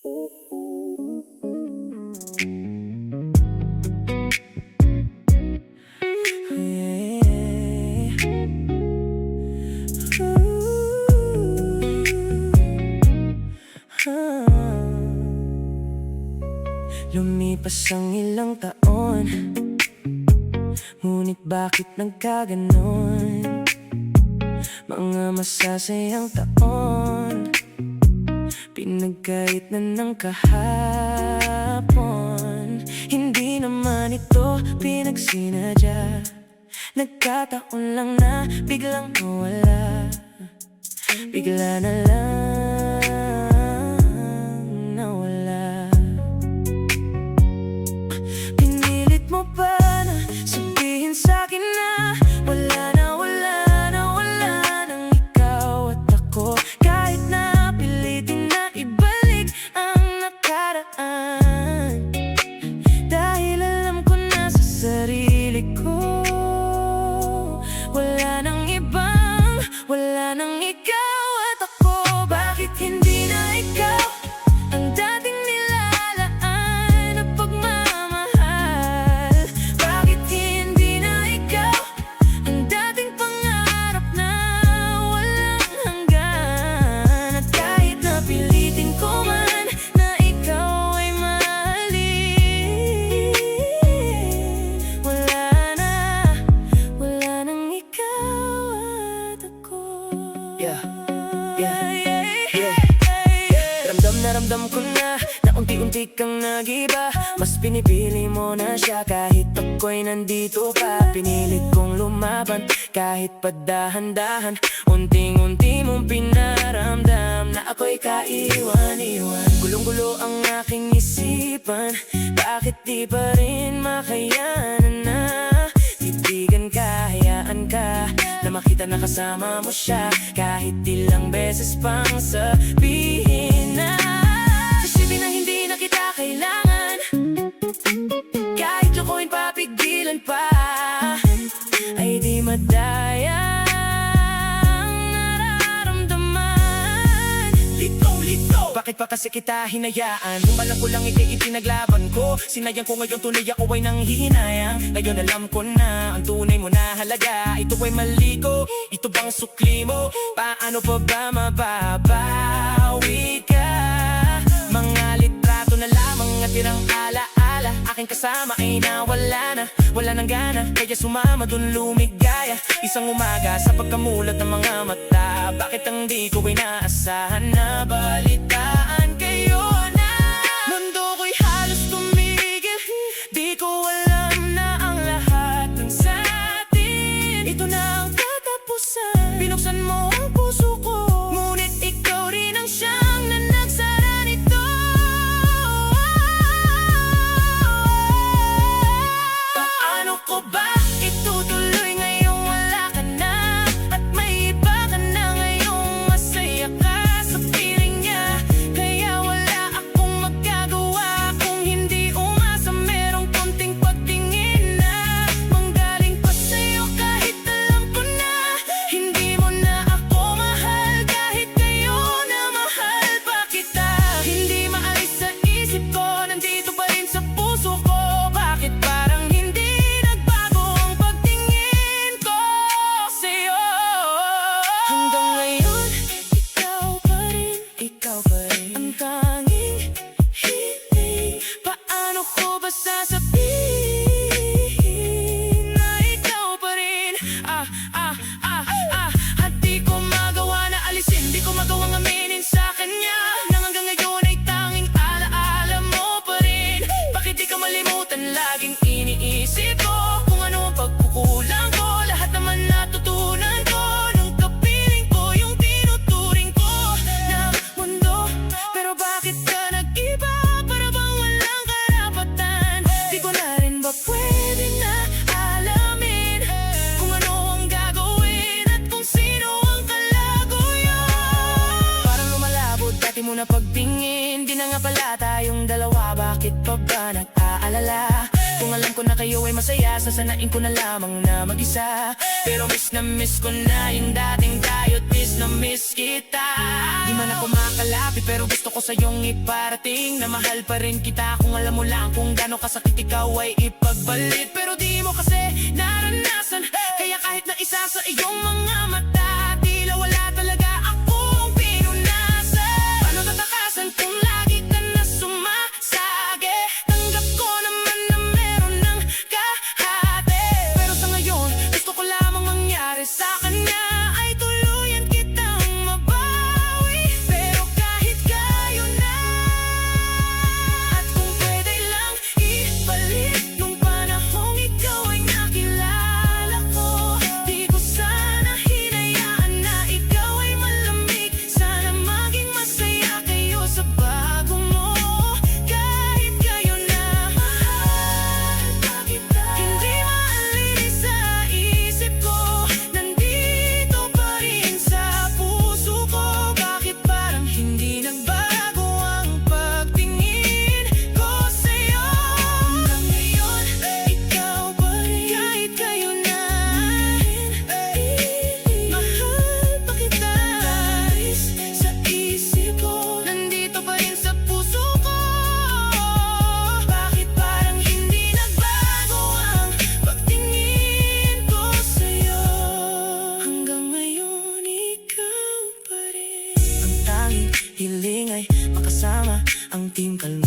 Lumipas ang ilang taon, ngunit bakit nagkaganon? Mga masasayang taon, pinagkait na ng kahapon. Hindi naman ito pinagsinadya, nagkataon lang na biglang nawala. Bigla na lang nawala. Pinilit mo ba na sabihin sa'kin na wala nang ikaw at ako? Kahit na pilitin na ibalik ang nakaraan, dahil alam ko na sa sarili ko wala nang ikaw at ako. Bakit hindi na ikaw ang dating nilalaan na pagmamahal? Bakit hindi na ikaw ang dating pangarap na walang hanggan? At kahit na pilitin ko man na ikaw ay mahalin, wala nang ikaw at ako. Ramdam ko na unti-unti kang nag-iba. Mas pinipili mo na siya kahit ako'y nandito pa. Pinilit kong lumaban kahit pa dahan-dahan. Unting-unti mong pinaramdam na ako'y kaiwan-iwan. Gulong-gulo ang aking isipan, bakit di pa rin makayanan na titigan ka, hayaan ka na makita na kasama mo siya. Kahit ilang beses pang sabihin na hindi na kita kailangan, kahit lokohin pa, pigilan pa, ay di madaya ang nararamdaman. Lito, bakit pa kasi kita hinayaan? Balang ko lang ikay itinaglaban ko. Sinayang ko ngayon, tunay ako ay nanghihinayang. Ngayon alam ko na ang tunay mo na halaga. Ito ay mali ko, ito bang sukli mo? Paano pa ba mababawi ka? Mga litrato na lamang at tirang alaala. Aking kasama ay nawala na, wala nang gana, kaya sumama dun lumigaya. Isang umaga sa pagkamulat ng mga mata, bakit ang di ko ay naasahan na balitaan kayo na mundo ko'y halos tumigil. Di ko alam na ang lahat ng sa atin ito na ang katapusan. Binuksan mo ang puso ko, ngunit ikaw rin ang siyang nanagsara nito. Paano ko ba itutuloy ngayong wala ka na? At may iba ka na ngayong masaya ka sa piling niya. Kaya wala akong magagawa kung hindi umasa. Merong konting pagtingin na manggaling pa sa'yo, kahit alam ko na hindi mo na ako mahal. Kahit kayo na mahal pa kita, hindi maalis sa isip ko, nandito pa rin sa puso ko. Bakit parang hindi nagbago ang pagtingin ko sa'yo? Hanggang ngayon, ikaw pa rin ang tanging hiling. Paano ko ba sasabihin na ikaw pa rin? At di ko magawa na alisin, di ko magawang aminin sa kanya nang hanggang ngayon ay tanging alaala mo pa rin. Bakit di ka malimutan, laging iniisip ko kung ano ang pagkukulang ko. Lahat naman natutunan ko nung kapiling ko yung tinuturing ko na mundo. Pero bakit ka nag-iba? Para bang walang karapatan? Di ko na rin ba pwede na alamin kung ano ang gagawin at kung sino ang kalaguyan? Parang lumalabo dati mo na pagtingin, di na nga pala tayong dalawa. Bakit pa ba nag-aalala? Kung alam ko na kayo ay masaya, sasanain ko na lamang na mag-isa. Pero miss na miss ko na yung dating tayo't miss na miss kita. Di man ako makalapit pero gusto ko sa'yong iparating na mahal pa rin kita. Kung alam mo lang kung gano'ng kasakit ikaw ay ipagbalit. Pero di mo kasi naranasan, kaya kahit na isa sa iyong mga mata, tila wala talaga akong pinunasan. Paano tatakasan kung lagi ka na sumasagi? Tanggap ko naman na meron ng kahati. Pero sa ngayon, gusto ko lamang mangyari sa kanya ay tuluyan kitang mabawi. Pero kahit kayo na, at kung pwede lang ibalik nung panahong ikaw ay nakilala ko. Di ko sana hinayaan na ikaw ay malamig. Sana maging masaya kayo sa bago mo. Kahit kayo na mahal pa kita, hindi maalinis sa isip ko. Nandito pa rin sa puso ko. Bakit parang hindi nagbago ang pagtingin ko sa'yo? Hanggang ngayon, ikaw pa rin. Kahit kayo na mahal pa kita. Sa isip ko, nandito pa rin sa puso ko. Bakit parang hindi nagbago ang pagtingin ko sa'yo? Hanggang ngayon, ikaw pa rin. Ang tanging hiling ay makasama ang Team Kalma.